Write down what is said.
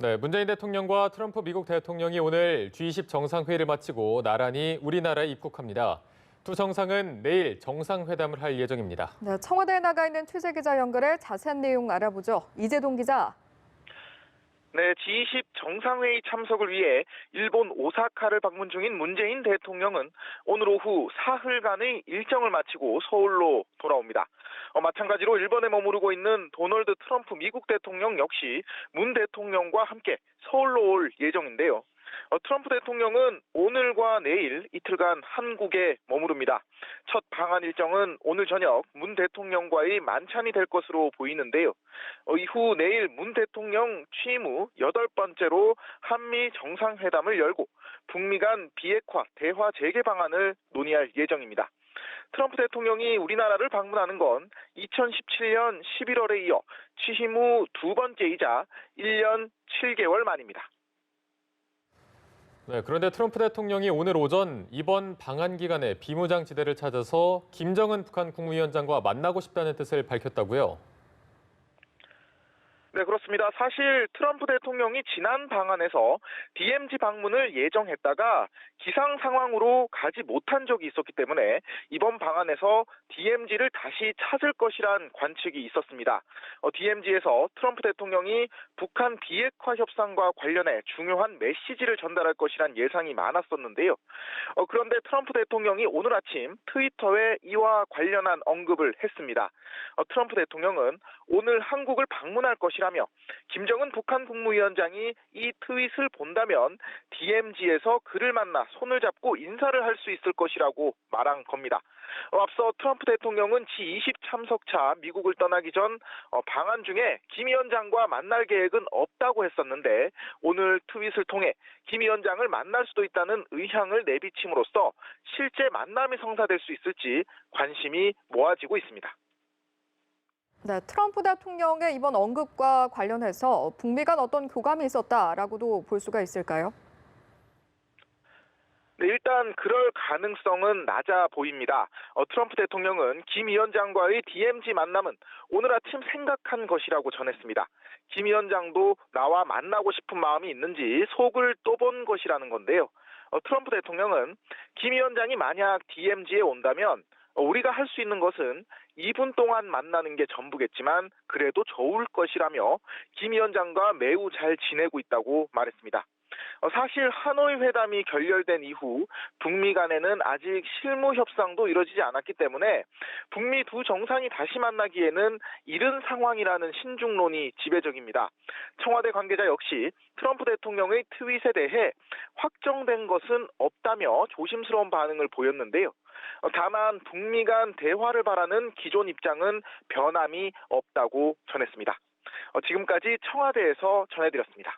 네, 문재인 대통령과 트럼프 미국 대통령이 오늘 G20 정상회의를 마치고 나란히 우리나라에 입국합니다. 두 정상은 내일 정상회담을 할 예정입니다. 네, 청와대에 나가 있는 취재 기자 연결해 자세한 내용 알아보죠. 이재동 기자. 네, G20 정상회의 참석을 위해 일본 오사카를 방문 중인 문재인 대통령은 오늘 오후 사흘간의 일정을 마치고 서울로 돌아옵니다. 마찬가지로 일본에 머무르고 있는 도널드 트럼프 미국 대통령 역시 문 대통령과 함께 서울로 올 예정인데요. 트럼프 대통령은 오늘과 내일 이틀간 한국에 머무릅니다. 첫 방한 일정은 오늘 저녁 문 대통령과의 만찬이 될 것으로 보이는데요. 이후 내일 문 대통령 취임 후 8번째로 한미 정상회담을 열고 북미 간 비핵화 대화 재개 방안을 논의할 예정입니다. 트럼프 대통령이 우리나라를 방문하는 건 2017년 11월에 이어 취임 후 두 번째이자 1년 7개월 만입니다. 네, 그런데 트럼프 대통령이 오늘 오전 이번 방한 기간에 비무장지대를 찾아서 김정은 북한 국무위원장과 만나고 싶다는 뜻을 밝혔다고요. 네, 그렇습니다. 사실 트럼프 대통령이 지난 방한에서 DMZ 방문을 예정했다가 기상 상황으로 가지 못한 적이 있었기 때문에 이번 방한에서 DMZ를 다시 찾을 것이란 관측이 있었습니다. DMZ에서 트럼프 대통령이 북한 비핵화 협상과 관련해 중요한 메시지를 전달할 것이란 예상이 많았었는데요. 그런데 트럼프 대통령이 오늘 아침 트위터에 이와 관련한 언급을 했습니다. 트럼프 대통령은 오늘 한국을 방문할 것이라며 김정은 북한 국무위원장이 이 트윗을 본다면 DMZ에서 그를 만나 손을 잡고 인사를 할 수 있을 것이라고 말한 겁니다. 앞서 트럼프 대통령은 G20 참석차 미국을 떠나기 전 방한 중에 김 위원장과 만날 계획은 없다고 했었는데 오늘 트윗을 통해 김 위원장을 만날 수도 있다는 의향을 내비침으로써 실제 만남이 성사될 수 있을지 관심이 모아지고 있습니다. 네, 트럼프 대통령의 이번 언급과 관련해서 북미 간 어떤 교감이 있었다라고도 볼 수가 있을까요? 네, 일단 그럴 가능성은 낮아 보입니다. 트럼프 대통령은 김 위원장과의 DMZ 만남은 오늘 아침 생각한 것이라고 전했습니다. 김 위원장도 나와 만나고 싶은 마음이 있는지 속을 떠본 것이라는 건데요. 트럼프 대통령은 김 위원장이 만약 DMZ에 온다면 우리가 할 수 있는 것은 2분 동안 만나는 게 전부겠지만 그래도 좋을 것이라며 김 위원장과 매우 잘 지내고 있다고 말했습니다. 사실 하노이 회담이 결렬된 이후 북미 간에는 아직 실무 협상도 이뤄지지 않았기 때문에 북미 두 정상이 다시 만나기에는 이른 상황이라는 신중론이 지배적입니다. 청와대 관계자 역시 트럼프 대통령의 트윗에 대해 확정된 것은 없다며 조심스러운 반응을 보였는데요. 다만 북미 간 대화를 바라는 기존 입장은 변함이 없다고 전했습니다. 지금까지 청와대에서 전해드렸습니다.